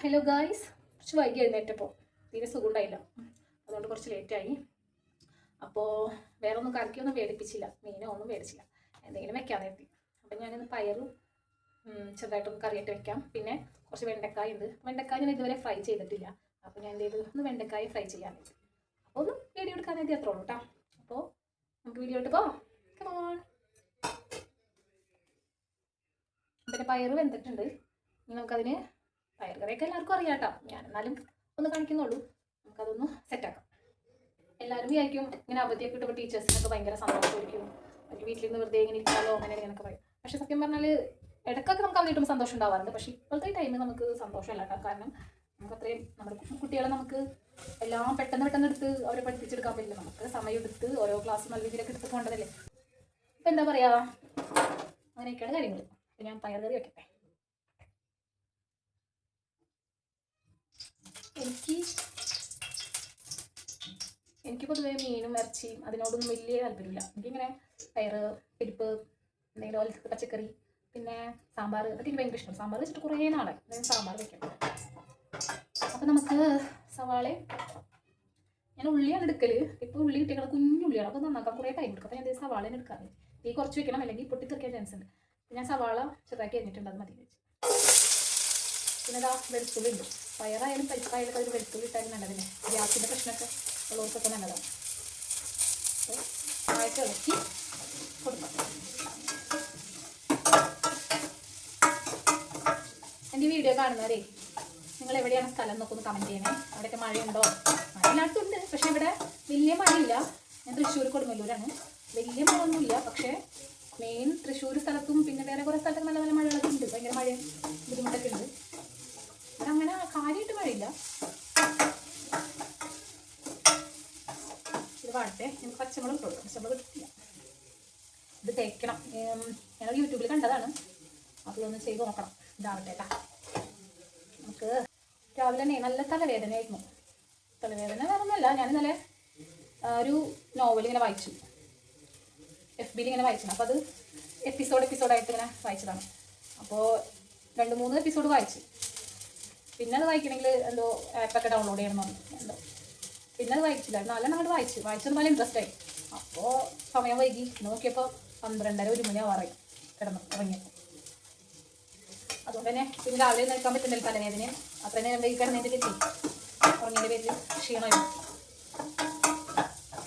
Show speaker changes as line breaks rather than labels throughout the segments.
Hello guys, കുറച്ച് വൈകി എഴുന്നേറ്റപ്പോൾ തീരെ സുഖമുണ്ടായില്ല, അതുകൊണ്ട് കുറച്ച് ലേറ്റായി. അപ്പോൾ വേറെ ഒന്നും കറിക്കൊന്നും മേടിപ്പിച്ചില്ല, മീനോ ഒന്നും മേടിച്ചില്ല, എന്തെങ്കിലും വെക്കാൻ എത്തി. അപ്പം ഞാനിന്ന് പയറും ചെറുതായിട്ടൊന്ന് കറിയിട്ട് വെക്കാം. പിന്നെ കുറച്ച് വെണ്ടക്കായ ഉണ്ട്. വെണ്ടക്കായ ഞാൻ ഇതുവരെ ഫ്രൈ ചെയ്തിട്ടില്ല, അപ്പോൾ ഞാൻ എന്ത് ചെയ്തു, ഒന്ന് വെണ്ടക്കായ ഫ്രൈ ചെയ്യാൻ പറ്റും. അപ്പോൾ ഒന്ന് വീഡിയോ എടുക്കാനായിട്ട് അത്രേ ഉള്ളൂ കേട്ടോ. അപ്പോൾ നമുക്ക് വീഡിയോ ഇട്ട് പോകാം. പിന്നെ പയറ് വെന്തിട്ടുണ്ട്. ഇനി നമുക്കതിന് പയർ കറിയൊക്കെ എല്ലാവർക്കും അറിയാം കേട്ടോ, ഞാൻ എന്നാലും ഒന്ന് കാണിക്കുന്നുള്ളൂ. നമുക്കതൊന്ന് സെറ്റാക്കാം. എല്ലാവരും വിചാരിക്കും ഇങ്ങനെ അവധിയൊക്കെ കിട്ടുമ്പോൾ ടീച്ചേഴ്സിനൊക്കെ ഭയങ്കര സന്തോഷമായിരിക്കും, അവർ വീട്ടിൽ നിന്ന് വെറുതെ ഇങ്ങനെ ഇരിക്കാമല്ലോ അങ്ങനെ ഇങ്ങനെയൊക്കെ പറയും. പക്ഷെ സത്യം പറഞ്ഞാൽ ഇടയ്ക്കൊക്കെ നമുക്ക് അവധി കിട്ടുമ്പോൾ സന്തോഷം ഉണ്ടാവാറുണ്ട്. പക്ഷേ ഇപ്പോഴത്തെ ടൈമിൽ നമുക്ക് സന്തോഷമല്ല കേട്ടോ. കാരണം നമുക്ക് അത്രയും നമ്മുടെ കുട്ടികളെ നമുക്ക് എല്ലാം പെട്ടെന്ന് എടുത്ത് അവരെ പഠിപ്പിച്ചെടുക്കാൻ പറ്റില്ല. നമുക്ക് സമയം എടുത്ത് ഓരോ ക്ലാസ് നല്ല രീതിയിലൊക്കെ എടുത്ത് പോകേണ്ടതല്ലേ. ഇപ്പം എന്താ പറയുക, അങ്ങനെയൊക്കെയാണ് കാര്യങ്ങൾ. അപ്പം ഞാൻ പയർ കറി വെക്കട്ടെ. എനിക്ക് പൊതുവേ മീനും ഇറച്ചിയും അതിനോടൊന്നും വലിയ താല്പര്യമില്ല. എനിക്കിങ്ങനെ പയറ്, പരിപ്പ്, എന്തെങ്കിലും പച്ചക്കറി, പിന്നെ സാമ്പാർ, അതൊക്കെ എനിക്ക് ഭയങ്കര ഇഷ്ടം. സാമ്പാർ വെച്ചിട്ട് കുറേ നാളെ സാമ്പാർ വെക്കണം. അപ്പം നമുക്ക് സവാള, ഞാൻ ഉള്ളിയാണ് എടുക്കൽ. ഇപ്പോൾ ഉള്ളി കിട്ടിയത് കുഞ്ഞുള്ളിയാണ്, അപ്പോൾ നന്നാക്കാൻ കുറേ ടൈം എടുക്കും. അപ്പോൾ ഞാൻ സവാളേനെ എടുക്കാറ്. ഈ കുറച്ച് വെക്കണം, അല്ലെങ്കിൽ പൊട്ടിത്തെറിക്കാൻ ചാൻസ് ഉണ്ട്. ഞാൻ സവാള ചെറുതാക്കി കഴിഞ്ഞിട്ടുണ്ട്, അത് മതി വെച്ച്. പിന്നെ ഇതാ വെളുത്തുള്ളി ഉണ്ട്. പയറായാലും പരിപ്പായാലും അതിൽ വെളുത്തുള്ളി ഇട്ടാലും നല്ലതന്നെ. ഗ്യാസിൻ്റെ പ്രശ്നമൊക്കെ ഉള്ളവർക്കൊക്കെ നല്ലതാണ്. ആയിട്ട് ഇളക്കി കൊടുക്കാം. എൻ്റെ വീഡിയോ കാണുന്നവരേ, നിങ്ങൾ എവിടെയാണ് സ്ഥലം എന്നൊക്കെ കമൻറ്റ് ചെയ്യണേ. അവിടെയൊക്കെ മഴയുണ്ടോ? മഴ എല്ലായിടത്തുണ്ട്, പക്ഷേ ഇവിടെ വലിയ മഴയില്ല. ഞാൻ തൃശ്ശൂർ കൊടുങ്ങല്ലൂരാണ്. വലിയ മഴയൊന്നുമില്ല, പക്ഷേ മെയിൻ തൃശ്ശൂർ സ്ഥലത്തും പിന്നെ വേറെ കുറേ സ്ഥലത്തൊക്കെ നല്ല നല്ല മഴകളൊക്കെ ഉണ്ട്. ഭയങ്കര മഴയും ബുദ്ധിമുട്ടൊക്കെ ഉണ്ട്. ഇവിടെ അങ്ങനെ കാര്യമായിട്ട് മഴയില്ല. ഇത് വാഴത്തെ എനിക്ക് പച്ചമുളക് ഇട്ടു കൊടുക്കാം. പച്ചമുളക് ഇട്ടില്ല. ഇത് തേക്കണം. ഞങ്ങൾ യൂട്യൂബിൽ കണ്ടതാണ്, അപ്പോൾ ഒന്ന് ചെയ്ത് നോക്കണം. ഇതാവട്ടെ കേട്ടോ. നമുക്ക് രാവിലെ തന്നെ നല്ല തലവേദനയായിരുന്നു. തലവേദന വേറെ ഒന്നുമല്ല, ഞാൻ ഇന്നലെ ഒരു നോവൽ ഇങ്ങനെ വായിച്ചു, FBയിൽ ഇങ്ങനെ വായിച്ചു. അപ്പോൾ അത് എപ്പിസോഡായിട്ട് ഇങ്ങനെ വായിച്ചതാണ്. അപ്പോൾ 2-3 എപ്പിസോഡ് വായിച്ചു. പിന്നെ അത് വായിക്കണമെങ്കിൽ എന്തോ ആപ്പൊക്കെ ഡൗൺലോഡ് ചെയ്യണമെന്ന് പറഞ്ഞു. എന്തോ പിന്നെ അത് വായിച്ചില്ല. 4 നാട് വായിച്ചത് നല്ല ഇൻട്രസ്റ്റ് ആയി. അപ്പോൾ സമയം വൈകി നോക്കിയപ്പോൾ 12:30-1 മണി ആവാറായി ഇറങ്ങിയപ്പോൾ. അതുകൊണ്ട് തന്നെ പിന്നെ രാവിലെ നിൽക്കാൻ പറ്റുന്നില്ല, തലവേദനയും അത്ര നേരം വൈകി കിടന്നതിൻ്റെ പേരിൽ ഉറങ്ങിയതിൻ്റെ പേരിൽ ക്ഷീണമായിരുന്നു.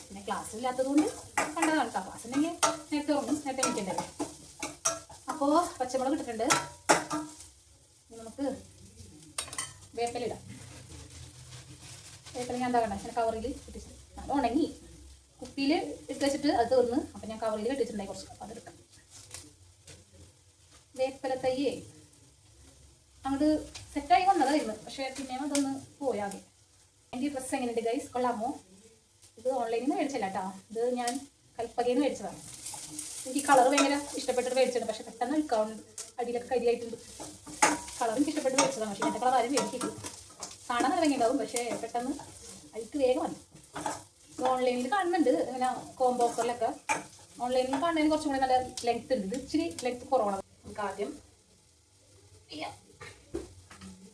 പിന്നെ ക്ലാസ് ഇല്ലാത്തതുകൊണ്ട് കണ്ടതാണ് കേട്ടോ. ക്ലാസ് ഉണ്ടെങ്കിൽ നേരത്തെ ഉറങ്ങും, നേരത്തെ എണീക്കണ്ടല്ലേ. അപ്പോൾ പച്ചമുളക് ഇട്ടിട്ടുണ്ട്. നമുക്ക് വേപ്പിലിടാം. വേപ്പില ഞാൻ എന്താ കണ്ട ഞാൻ കവറിൽ ഇട്ടിട്ട് അത് ഉണങ്ങി കുപ്പിയിൽ ഇട്ട് വെച്ചിട്ട് അത് തീർന്ന്. അപ്പം ഞാൻ കവറിൽ ഇട്ടിട്ടുണ്ടായി കുറച്ച്, അപ്പം അതെടുക്കാം. വേപ്പില തയ്യേ അങ്ങോട്ട് സെറ്റായി വന്നതായിരുന്നു, പക്ഷേ പിന്നെ അതൊന്ന് പോയാകെ. എൻ്റെ ഡ്രസ്സ് എങ്ങനെയുണ്ട് ഗൈസ്, കൊള്ളാമോ? ഇത് ഓൺലൈനിൽ നിന്ന് മേടിച്ചില്ല കേട്ടോ. ഇത് ഞാൻ കൽപ്പകയിൽ നിന്ന് മേടിച്ചതാണ്. എനിക്ക് കളർ ഭയങ്കര ഇഷ്ടപ്പെട്ടിട്ട് മേടിച്ചിട്ടുണ്ട്, പക്ഷെ പെട്ടെന്ന് എടുക്കാവുന്നുണ്ട്. അടിയിലൊക്കെ കരിയായിട്ടുണ്ട്. കളർ എനിക്ക് ഇഷ്ടപ്പെട്ട് മേടിച്ചതാണ്, പക്ഷേ എൻ്റെ കളർ ആരും മേടിക്കില്ല. കാണാൻ നല്ല ഭംഗിയുണ്ടാവും, പക്ഷേ പെട്ടെന്ന് അഴിക്ക് വേഗം മതി. ഓൺലൈനിൽ കാണുന്നുണ്ട് ഇങ്ങനെ കോംബോ ഓഫറിലൊക്കെ. ഓൺലൈനിൽ കാണുന്നതിന് കുറച്ചും കൂടി നല്ല ലെങ്ത് ഉണ്ട്. ഇത് ഇച്ചിരി ലെങ്ത് കുറവാണ്. നമുക്ക് ആദ്യം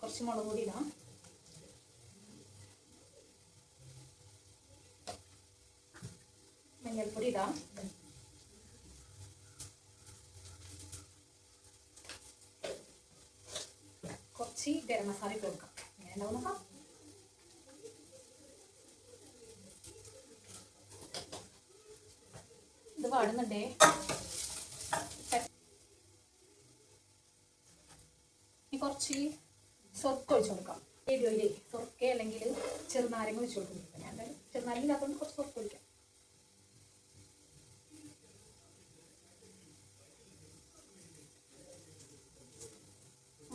കുറച്ച് മുളക് പൊടി ഇടാം. മഞ്ഞൾപ്പൊടി ഇടാം. കുറച്ച് ഗരം മസാല ഇട്ട് കൊടുക്കാം. എങ്ങനെ ഉണ്ടാവും നോക്കാം. ഇത് വാടുന്നുണ്ടേ. ഇനി കുറച്ച് സൊർക്ക ഒഴിച്ചു കൊടുക്കാം. വീഡിയോയിലേ സൊർക്ക അല്ലെങ്കിൽ ചെറുനാരങ്ങ ഒഴിച്ചു കൊടുക്കും. ഞാൻ ചെറുനാരങ്ങ ഇല്ലാത്തതുകൊണ്ട് കുറച്ച് സൊർക്ക ഒഴിക്കാം.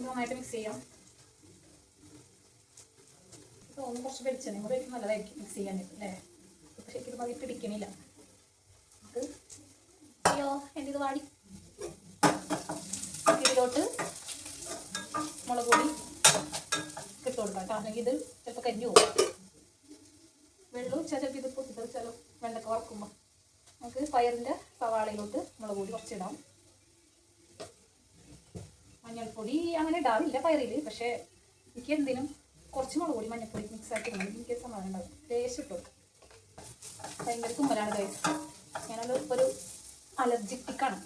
നന്നായിട്ട് മിക്സ് ചെയ്യാം. തോന്നുന്നു കുറച്ച് വെളിച്ചെണ്ണ കൂടെ നല്ലതായിരിക്കും മിക്സ് ചെയ്യാനായിട്ട് അല്ലേ. പക്ഷേ ഇത് മതി പിടിക്കണില്ല. നമുക്ക് അയ്യോ എൻ്റെ ഇത് വാടി. ഇതിലോട്ട് മുളക് പൊടി ഇട്ട് കൊടുക്കാം കേട്ടോ, അല്ലെങ്കിൽ ഇത് ചിലപ്പോൾ കരിഞ്ഞു പോകും. വെള്ളം വെച്ചാൽ ചിലപ്പോൾ ഇത് പൊട്ടിത്തെറിച്ചാലോ വെണ്ടക്ക വറക്കുമ്പോൾ. നമുക്ക് പയറിൻ്റെ സവാളയിലോട്ട് മുളക് പൊടി കുറച്ചിടാം. മഞ്ഞൾപ്പൊടി അങ്ങനെ ഇടാറില്ല പയറിൽ, പക്ഷേ എനിക്ക് എന്തിനും കുറച്ച് മുളക് പൊടി മഞ്ഞപ്പൊടി മിക്സ് ആക്കി എനിക്ക് സമാധാനം ഉണ്ടാവും. ടേസ്റ്റ് ഇട്ടു ഭയങ്കര തുമ്മലാണ് ഗൈസ്. ഞാനത് ഒരു അലർജിക്കാണ്.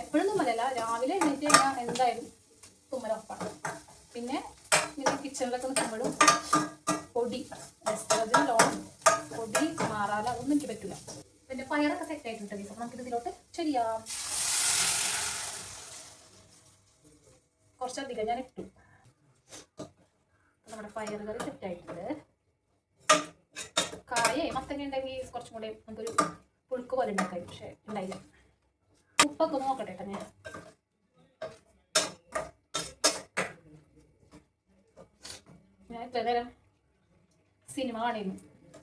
എപ്പോഴും തുമ്മലല്ല, രാവിലെ എഴുന്നേറ്റ് കഴിഞ്ഞാൽ എന്തായാലും തുമ്മലുറപ്പാണ്. പിന്നെ ഇങ്ങനെ കിച്ചണിലൊക്കെ നിൽക്കുമ്പോഴും പൊടി ലോൺ പൊടി മാറാല അതൊന്നും എനിക്ക് പറ്റില്ല. പിന്നെ പയറൊക്കെ സെറ്റ് ആയിട്ടുണ്ട് ഗൈസ്. അപ്പോൾ നമുക്കിത് ഇതിലോട്ട് ചെയ്യാം. കുറച്ചധികം ഞാൻ ഇട്ടു. നമ്മുടെ പയർ കറി സെറ്റ് ആയിട്ടുണ്ട്. കായേ മത്തങ്ങ ഉണ്ടെങ്കിൽ കുറച്ചും കൂടെ നമുക്കൊരു പുഴുക്ക് പോലെ ഉണ്ടാക്കാം. പക്ഷെ ഉണ്ടായില്ല. ഉപ്പൊക്കെ നോക്കട്ടെ കേട്ടോ. ഞാൻ ഇത്ര നേരം സിനിമ കാണിയിരുന്നു.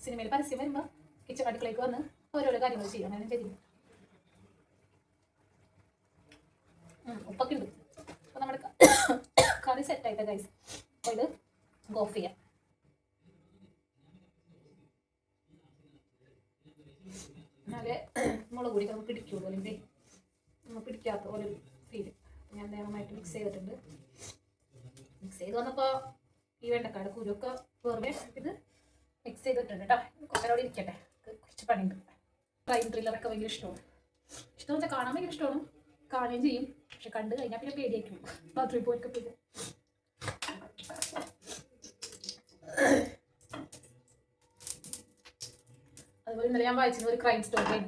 സിനിമയിൽ പരസ്യം വരുമ്പോൾ കിച്ചൺ അടുക്കളയ്ക്ക് വന്ന് ഓരോരോ കാര്യങ്ങൾ ചെയ്യാം. അങ്ങനെ ചെയ്തിരുന്നു. ഉപ്പൊക്കെ ഉണ്ട്. അപ്പോൾ നമ്മുടെ കറി സെറ്റായിട്ട് ഗൈസ്. അപ്പോൾ ഇത് ഓഫ് ചെയ്യാം. എന്നാലേ മുളക് പൊടി നമുക്ക് പിടിക്കുള്ളൂ. അല്ലെങ്കിൽ നമ്മൾ പിടിക്കാത്ത പോലെ ഒരു ഫീല്. ഞാൻ നന്നായിട്ട് മിക്സ് ചെയ്തിട്ടുണ്ട്. മിക്സ് ചെയ്ത് വന്നപ്പോൾ ഈ വെണ്ടക്കാട് കുരുവൊക്കെ വെറുതെ ഇത് മിക്സ് ചെയ്തിട്ടുണ്ട് കേട്ടോ. കുറച്ചോടെ ഇരിക്കട്ടെ, കുറച്ച് പണിയുണ്ട്. ക്രൈം ത്രില്ലറൊക്കെ ഭയങ്കര ഇഷ്ടമാണ്. ഇഷ്ടമെന്ന് വെച്ചാൽ കാണാൻ ഭയങ്കര ഇഷ്ടമാണ്, കാണുകയും ചെയ്യും. പക്ഷെ കണ്ടു കഴിഞ്ഞാൽ പിന്നെ പേടിയായിരിക്കും. ബാത്റൂമിൽ പോയിട്ടൊക്കെ പോയിട്ട് അതുപോലെ ഇന്നലെ ഞാൻ വായിച്ചിരുന്ന ഒരു ക്രൈം സ്റ്റോറി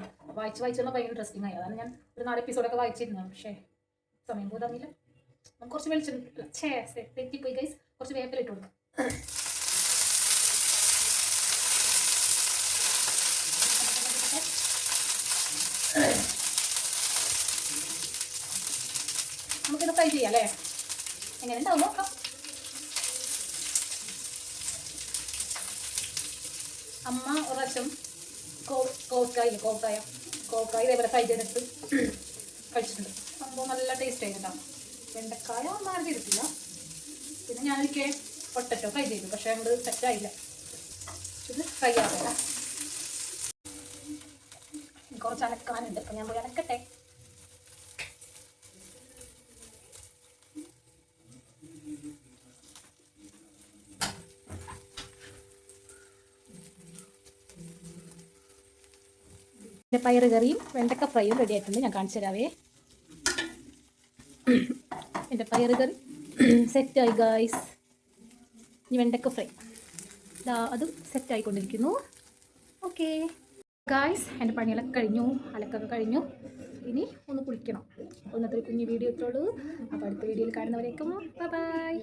വായിച്ചെന്നാൽ ഭയങ്കര ഇൻട്രസ്റ്റിംഗ് ആയി. അതാണ് ഞാൻ ഒരു 4 എപ്പിസോഡൊക്കെ വായിച്ചിരുന്നത്. പക്ഷേ സമയം പോകാറില്ല. നമുക്ക് കുറച്ച് വെളിച്ചം തെറ്റിപ്പോയി ഗൈസ്. കുറച്ച് വേപ്പില ഇട്ട് കൊടുക്കാം. നമുക്കിത് ഫ്രൈ ചെയ്യാം അല്ലേ? എങ്ങനെ ഉണ്ടാവും നോക്കാം. അമ്മ ഒരു പ്രാവശ്യം കോവക്കായ ഇതേപോലെ ഫ്രൈ ചെയ്തിട്ട് കഴിച്ചിട്ടുണ്ട്. സംഭവം നല്ല ടേസ്റ്റ് ആയിട്ടുണ്ടാവും. വെണ്ടക്കായ ഒന്നും അങ്ങനെ ചെയ്തിട്ടില്ല. പിന്നെ ഞാനൊക്കെ പൊട്ടറ്റോ ഫ്രൈ ചെയ്തു. പക്ഷെ അത് സെറ്റായില്ല. ഇത് ഫ്രൈ ആകല. കുറച്ച് അലക്കാനുണ്ട്. അപ്പം ഞാൻ പോയി അലക്കട്ടെ. പയറ് കറിയും വെണ്ടക്ക ഫ്രൈയും റെഡി ആയിട്ടുണ്ട്. ഞാൻ കാണിച്ചു തരാവേ. എൻ്റെ പയറ് കറി സെറ്റായി ഗായ്സ്. ഇനി വെണ്ടക്ക ഫ്രൈ അതും സെറ്റായിക്കൊണ്ടിരിക്കുന്നു. ഓക്കെ ഗായ്സ്, എൻ്റെ പണികളൊക്കെ കഴിഞ്ഞു, അലക്കൊക്കെ കഴിഞ്ഞു. ഇനി ഒന്ന് കുളിക്കണം. ഇന്നത്തെ ഒരു കുഞ്ഞു വീഡിയോ ഇട്ടുള്ളൂ. അപ്പോൾ അടുത്ത വീഡിയോയിൽ കാണുന്നവരേക്കും ബൈ ബൈ.